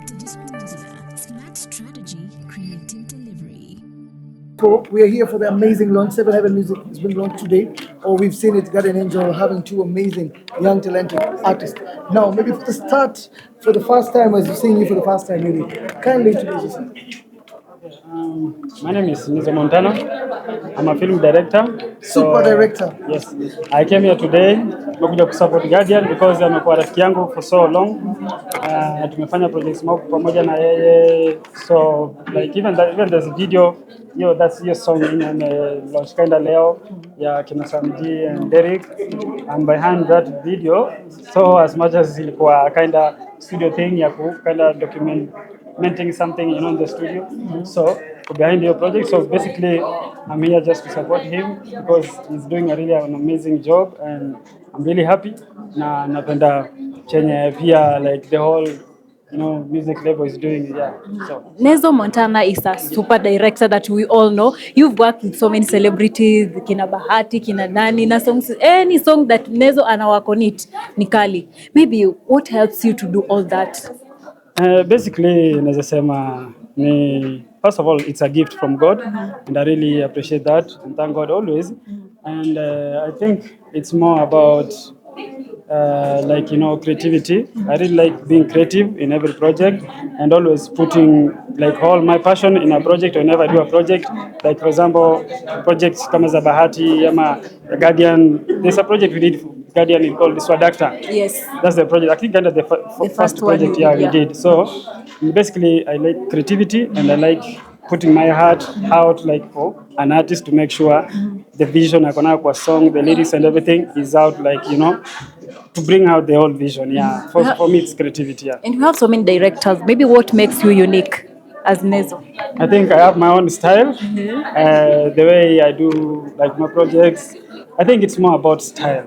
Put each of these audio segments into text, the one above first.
Smart strategy, creative delivery. So we are here for the amazing launch. Seven Heaven Music has been launched today, or we've seen it, Guardian Angel having two amazing young talented artists. Now, maybe for the start, for the first time, as you're seeing you for the first time, maybe kindly introduce yourself. My name is Nezzoh. I'm a film director. Super director. Yes, I came here today to support Guardian because amekuwa rafiki yangu for so long. Tumefanya projects mob pamoja na yeye. So like even there's a video, that's your song in launch kinda leo ya kina Samji and Derek. I'm behind that video. So as much as ilikuwa kinda studio thing ya kinda documenting something in the studio. So behind your project. So basically, I'm here just to support him because he's doing an amazing job, and I'm really happy. Na napenda chenye pia like the whole music label is doing. Yeah. So Nezzoh Montana is a super director that we all know. You've worked with so many celebrities, kina Bahati, kina Nani, na songs. Any song that Nezzoh anawork on it, nikali. Maybe what helps you to do all that? Basically, naweza sema first of all, it's a gift from God, and I really appreciate that and thank God always. And I think it's more about creativity. I really like being creative in every project and always putting like all my passion in a project. Whenever I do a project, like for example, projects kama za Bahati ama Guardian. There's a project we did for Guardian called Swadakta. Yes. That's the project. I think kind of the first project we did. So basically, I like creativity and I like putting my heart out like for an artist to make sure the vision akona kwa song, the lyrics and everything is out to bring out the whole vision. Yeah. For me, it's creativity. Yeah. And you have so many directors. Maybe what makes you unique as Nezzoh? I think I have my own style. The way I do like my projects, I think it's more about style.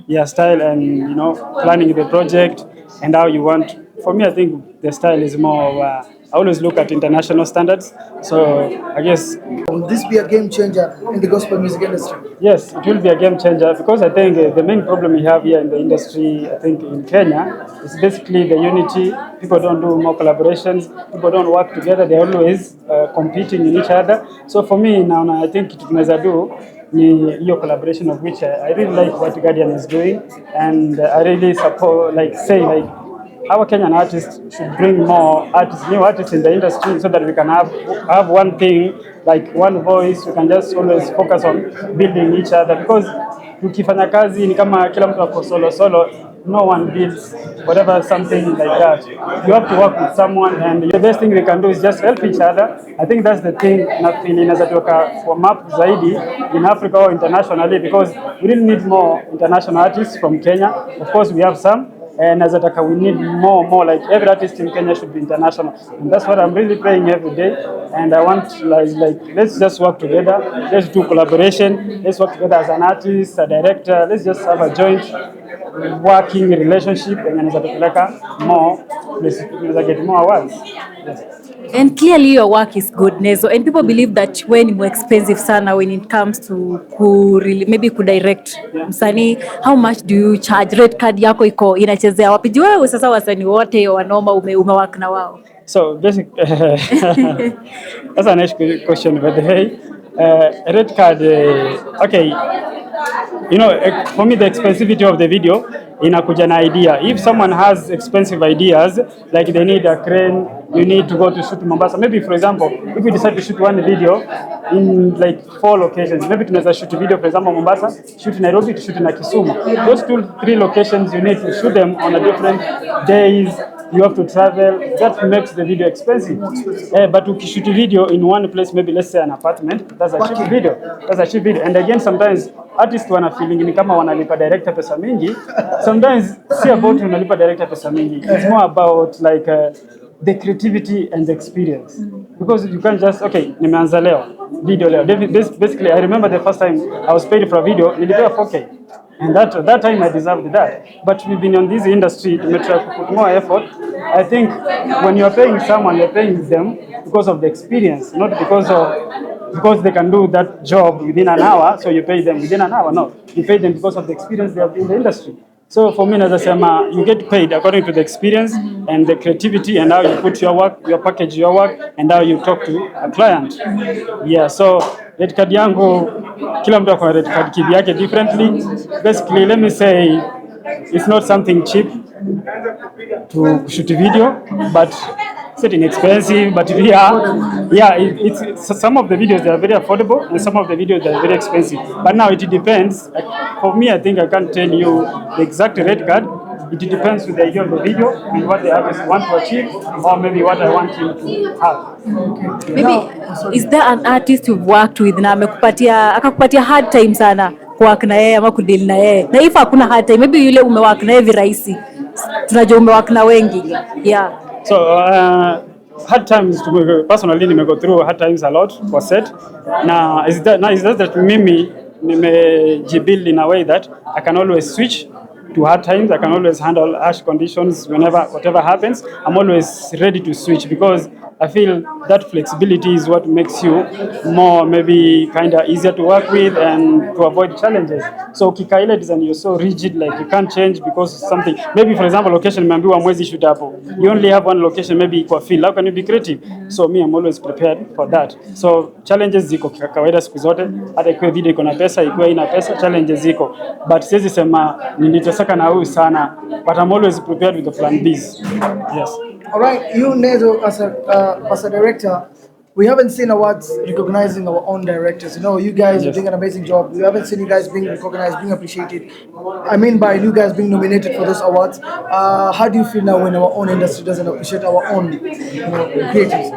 Yeah, style and planning the project and how you want. For me, I think the style is more of, I always look at international standards. So I guess Will this be a game changer in the gospel music industry? yes, it will be a game changer because I think the main problem we have here in the industry, I think in Kenya, is basically the unity. People don't do more collaborations. People don't work together. They're always competing in each other. So for me now, I think it tunaweza do your collaboration, of which I really like what Guardian is doing, and I really support, our Kenyan artists should bring more new artists in the industry so that we can have one thing, like one voice. We can just always focus on building each other because tukifanya kazi ni kama kila mtu ako solo, no one builds whatever something like that. You have to work with someone, and the best thing we can do is just help each other. I think that's the thing na feel inaweza tuweka kwa map zaidi in Africa or internationally, because we really need more international artists from Kenya. Of course, we have some. And as we need more, like every artist in Kenya should be international, and that's what I'm really praying every day. And I want let's just work together, let's do collaboration, let's work together as an artist, a director, let's just have a joint working relationship, and then let's get more awards. Yes. And clearly your work is good, Nezzoh. And people believe that when it's more expensive sana when it comes to maybe direct msanii, how much do you charge? Red card yako iko inachezea wapi? Juu wewe sasa wasanii wote wanoma umework na wao. So basic that's a nice question, by the way. Red card, okay. For me, the expensivity of the video inakuja na idea. If someone has expensive ideas, like they need a crane, you need to go to shoot Mombasa. Maybe, for example, if we decide to shoot one video in like 4 locations, maybe tunaweza shoot a video, for example, Mombasa, shoot in Nairobi, to shoot in Kisumu. Those 2-3 locations, you need to shoot them on a different days. You have to travel. That makes the video expensive. But if you shoot a video in one place, maybe let's say an apartment, that's a cheap video. And again, sometimes artists wana feeling ni kama wanalipa director pesa mingi. Sometimes see about unalipa director pesa mingi. It's more about like the creativity and the experience. Because you can't just nimeanza leo video leo. Basically, I remember the first time I was paid for a video, nilipewa 4K. And that time I deserved that. But we've been on this industry to try to put more effort. I think when you're paying someone, you're paying them because of the experience, not because they can do that job within an hour, so you pay them within an hour. No, you pay them because of the experience they have in the industry. So for me, as I say, you get paid according to the experience and the creativity and how you put your work, your package, your work, and how you talk to a client. Yeah, so red card yangu, kila mtu akona red card kivyake differently. Basically, let me say, it's not something cheap to shoot a video, but it's not inexpensive. But it's some of the videos they are very affordable, and some of the videos they are very expensive. But now it depends. Like, for me, I think I can't tell you the exact rate card. It depends with the idea of the video and what the artist want to achieve, or maybe what I want him to have. Maybe is there an artist you've worked with na akakupatia hard time sana kuwork na yeye ama kudeal na yeye, na if hakuna hard time, maybe yule umework na yeye virahisi, tunajua umework na wengi. Yeah, so hard times personally nimego through hard times a lot for set. Now is that mimi nimejibuild in a way that I can always switch to hard times. I can always handle harsh conditions whatever happens. I'm always ready to switch because I feel that flexibility is what makes you more maybe kind of easier to work with and to avoid challenges. So ukikaile design you're so rigid, like you can't change because something. Maybe for example location meambiwa mwezi shoot hapo. You only have one location, maybe kwa feel. How can you be creative? So me, I'm always prepared for that. So challenges ziko kawaida siku zote. Hata ikiwa video iko na pesa, ikiwa ina pesa, challenges ziko. But siwezi sema niliteseka na huyu sana, but I'm always prepared with the plan B's. Yes. All right, you Nezzoh, as a director, we haven't seen awards recognizing our own directors. You know, you guys are doing an amazing job. We haven't seen you guys being recognized, being appreciated. I mean by you guys being nominated for those awards. How do you feel now when our own industry doesn't appreciate our own, creatives?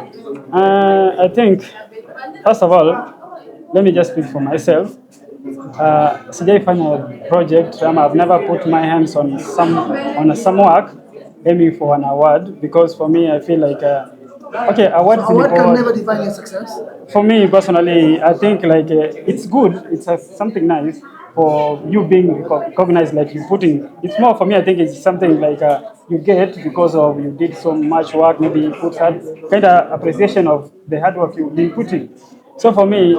I think, first of all, let me just speak for myself. Sijaifanya project, I've never put my hands on some work aiming for an award, because for me I feel like awards Award can never define your success. For me personally, I think like it's good, it's something nice for you being recognized, like you putting. It's more for me, I think it's something like you get because of you did so much work, maybe you put hard, kind of appreciation of the hard work you've been putting. So for me,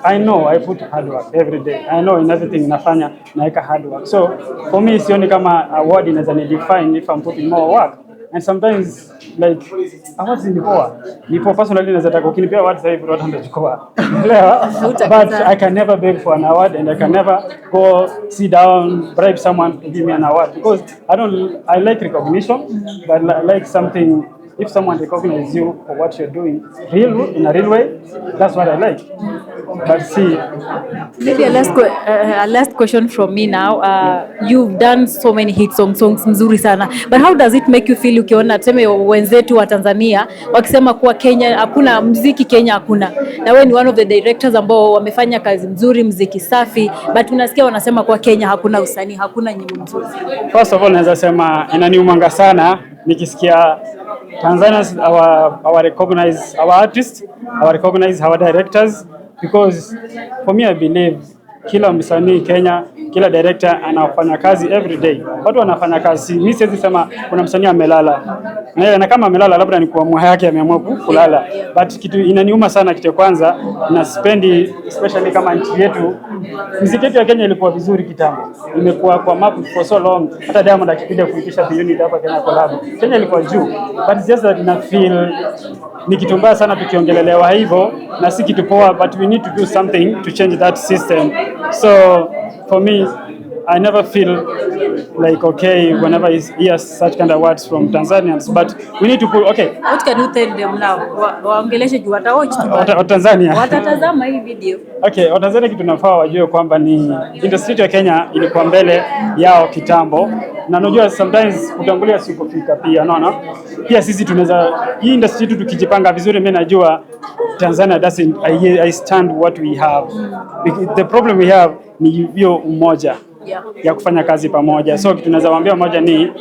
I know I put hard work every day. I know in everything nafanya naeka hard work. So for me, sioni kama award inaweza ni define if I'm putting more work. And sometimes like awards nipo personally naweza taka ukinipea award sasa hivi watu ndachukua. But I can never beg for an award, and I can never go sit down bribe someone to give me an award, because I like recognition, but I like something. If someone recognizes you for what you're doing in a real way, that's what I like. But see, maybe a last question from me now. You've done so many hit songs mzuri sana, but how does it make you feel ukiona tuseme wenzetu wa Tanzania wakisema kuwa Kenya hakuna muziki, Kenya hakuna, na wewe ni one of the directors ambao wamefanya kazi mzuri, muziki safi, but unasikia wanasema kuwa Kenya hakuna usanii, hakuna nyimbo nzuri? First of all, naweza sema inaniumanga sana nikisikia Tanzanians our recognize our artists, our recognize our directors, because for me I believe kila msanii Kenya, kila director anafanya kazi every day. Watu wanafanya kazi. Mimi siwezi sema kuna msanii amelala. Na kama amelala labda ni kwa moyo wake ameamua kulala. But kitu inaniuma sana, kitu kwanza na spendi, especially kama nchi yetu. Muziki yetu ya Kenya ilikuwa vizuri kitambo. Imekuwa kwa map for so long. Hata Diamond akipita kuitisha unit hapa Kenya collab. Kenya ilikuwa juu. But it's just that ina feel ni kitu mbaya sana tukiongelelewa hivyo, na si kitu poa, but we need to do something to change that system. So for me, I never feel like okay whenever I hear such kind of words from Tanzanians, but we need to put okay. What can you tell them now? Waongeleshe juu watawatch tu. Tanzania. Watatazama hii video. Okay, Watanzania kitu tunafaa wajue kwamba ni industry ya Kenya ilikuwa mbele yao kitambo. Na unajua sometimes kutangulia si kufika pia, unaona? Pia sisi tunaweza hii industry tu tukijipanga vizuri, mimi najua Tanzania doesn't I stand what we have. The problem we have ni hiyo umoja. Ya kufanya kazi pamoja. So kitu tunaweza waambia moja ni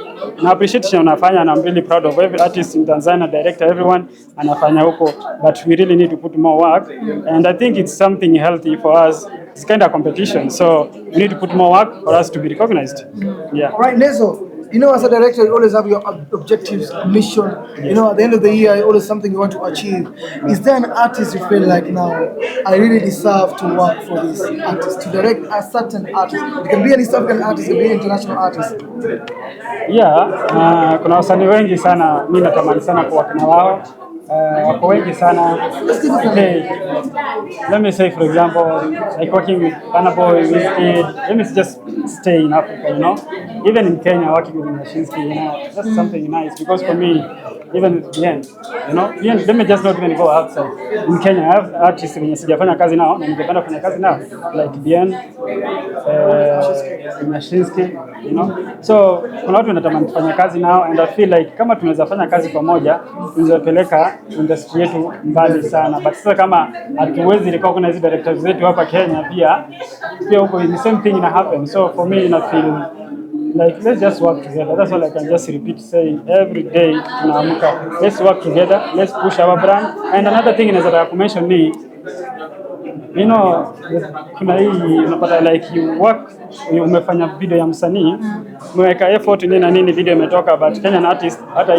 na appreciate unafanya, and I'm really proud of every artist in Tanzania, director, everyone anafanya huko, but we really need to put more work, and I think it's something healthy for us. It's kind of competition, so we need to put more work for us to be recognized. Yeah. All right, Nezzoh, You know, as a director, you always have your objectives, mission. You know, at the end of the year, always something you want to achieve. Is there an artist you feel like now, I really deserve to work for this artist, to direct a certain artist? It can be an East African artist, it can be an international artist. Yeah, kuna wasanii wengi sana mimi natamani sana kuwa na wao. Wako wengi sana. Okay, let me say for example, like working with Burna, Wizkid. Let me just stay in Africa, you know. Even in Kenya, working with Mashinsky, you know, that's something nice because for me, even Bien, you know, Bien, let me just not even go outside. In Kenya, I have artists wenye sijafanya kazi nao na ningependa kufanya kazi nao, like Bien, Mashinsky, you know. So kuna watu wanatamani kufanya kazi nao, and I feel like kama tunaweza fanya kazi pamoja, tunaweza peleka industry yetu mbali sana. But sasa kama hatuwezi recognize directors zetu hapa Kenya, pia huko the same thing ina happen. So for me I feel like let's just work together. That's all I can just repeat saying every day tunaamka. Let's work together, let's push our brand. And another thing inaweza kumention ni, you know, kuna hii unapata like you work, umefanya video ya msanii, umeweka effort nini na nini, video imetoka, but Kenyan artist hata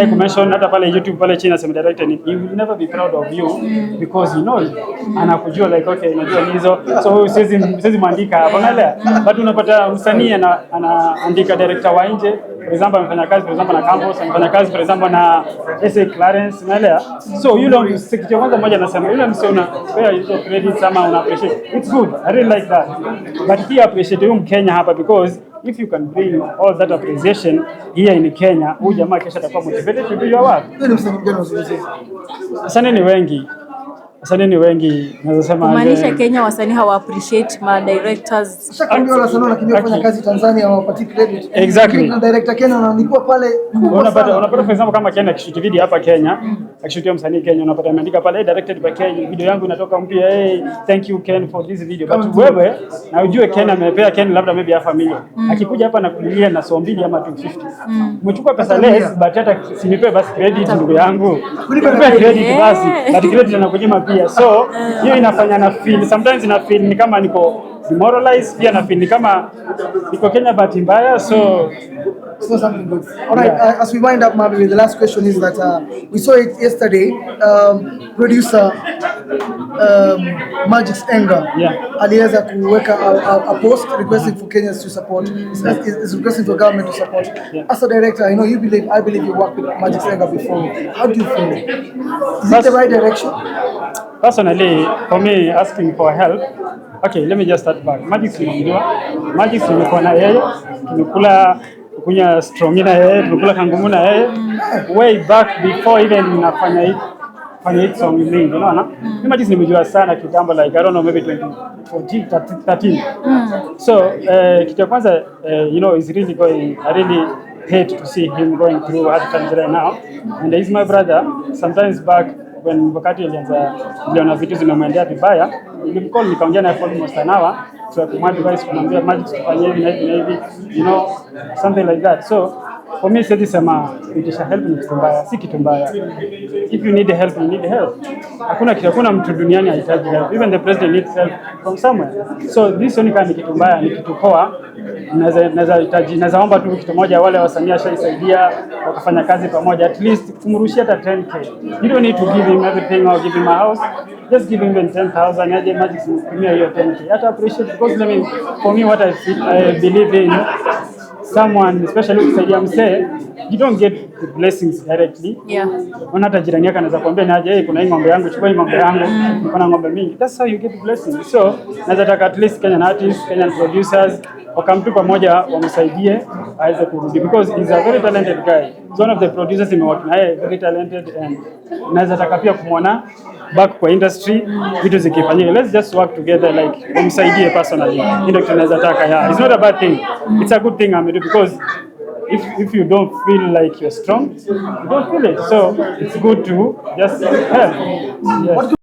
ikumention hata pale YouTube pale chini asema director ni, he will never be proud of you because he knows anakujua like okay unajua hizo, so siwezi muandika hapo unaelewa. But unapata msanii anaandika director wa nje, for example amefanya kazi for example na Campus, amefanya kazi for example na SA Clarence unaelewa. So yule kitu kwanza mmoja anasema yule msanii una hizo credits ama una appreciate, it's good, I really like that. But he appreciate you Kenya hapa because if you can bring all that appreciation here in Kenya, huyu jamaa kesho atakuwa motivated to do your work. Wasanii ni wengi naweza sema. Maanisha Kenya wasanii hawa appreciate ma directors. Sasa ndio wasanii wanakimbia kufanya kazi Tanzania hawapati credit. Exactly. Na director Kenya ananipa pale. Unapata for example kama Kenya akishoot video hapa Kenya, akishoot msanii Kenya unapata ameandika pale directed by Kenya, video yangu inatoka mpya, thank you Ken for this video. But wewe na ujue Kenya amepea Ken labda maybe half a million. Akikuja hapa na kulia na so mbili ama 250. Umechukua pesa less but hata sinipe basi credit ndugu yangu. Nipe credit basi. But credit anakunyima pia. So hiyo inafanya na feel sometimes ina feel ni kama niko demoralized, pia na feel ni kama niko Kenya bahati mbaya. So something good. All right, as we wind up, Marvin, the last question is that we saw it yesterday. Producer Magic's Anger, aliweza kuweka a post requesting for Kenyans to support. Is requesting for government to support. As a director, I know I believe you worked with Magic's Anger before. How do you feel? Is it the right direction? Personally, for me, asking for help. Okay, let me just start back. Magic's nimekuwa na yeye, tumekula kunya strong na yeye, tumekula kangumu na yeye way back before even nafanya hit song mingi, unaona? Magic's nimejua sana kitambo, like I don't know, maybe 2013. So kitu ya kwanza, you know, is really going, I really hate to see him going through hard times right now. And he's my brother. Sometimes back when wakati niliona vitu zimemwendea vibaya, nilimcall nikaongea naye for almost an hour, so kumwadvise kumwambia Magic tufanye hivi na hivi, you know, something like that. So for me siwezi sema kuitisha help ni kitu mbaya, si kitu mbaya. If you need help, you need help. Hakuna mtu duniani anahitaji help. Even the president needs help from somewhere. So this only kind of kitu mbaya, ni kitu poa. Naweza omba tu kitu moja, wale wasanii ashaisaidia wakafanya kazi pamoja, at least kumrushia hata 10k. You don't need to give him everything or give him a house. Just give him 10,000. Yaje Magic kumia hiyo 10k. Hata appreciate, because for me what I believe in, someone especially ukisaidia msee, you don't get the blessings directly. Ona hata jirani yako anaweza kuambia naje, kuna hii ng'ombe yangu, chukua hii ng'ombe yangu, kuna ng'ombe mingi. That's how you get the blessings. So naweza taka at least Kenyan artists, Kenyan producers wakamtu pamoja wamsaidie aweze kurudi, because he's a very talented guy. He's one of the producers nimework naye, very talented, and naweza taka pia kumwona back kwa industry vitu zikifanyika. Let's just work together, like umsaidie personally. Ndio tunaweza taka. Yeah, it's not a bad thing, it's a good thing because if you don't feel like you're strong, you don't feel it. So it's good to just help. Yes.